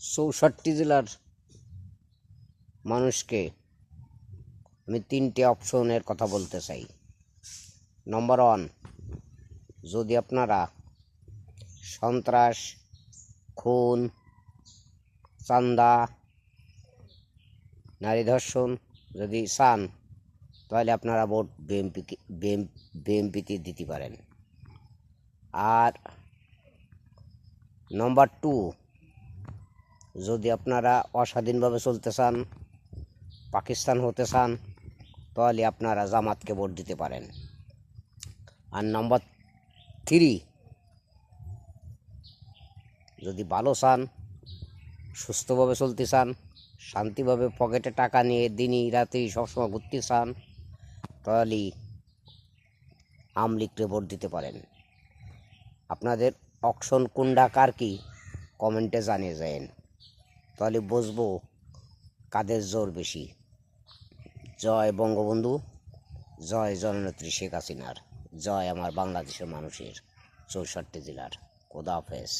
64 জেলার মানুষকে আমি 3টে অপশনের কথা বলতে চাই। নম্বর 1, যদি আপনারা সন্ত্রাস, খুন, চাঁদা, নারী ধর্ষণ যদি চান, তাহলে আপনারা ভোট বিএনপিতে দিতে পারেন। আর নম্বর 2, যদি আপনারা অস্বাধীনভাবে চলতে চান, পাকিস্তান হতে চান, তাহলে আপনারা জামাতকে ভোট দিতে পারেন। আর নম্বর 3, যদি ভালো চান, সুস্থভাবে চলতে চান, শান্তিভাবে পকেটে টাকা নিয়ে দিনই রাতেই সবসময় ঘুরতে চান, তাহলে আওয়ামী লীগকে ভোট দিতে পারেন। আপনাদের অপশন কোনটা কার কি কমেন্টে জানিয়ে যান, তাহলে বুঝবো কাদের জোর বেশি। জয় বঙ্গবন্ধু, জয় জননেত্রী শেখ হাসিনার, জয় আমার বাংলাদেশের মানুষের 64 জেলার। খোদা হাফেজ।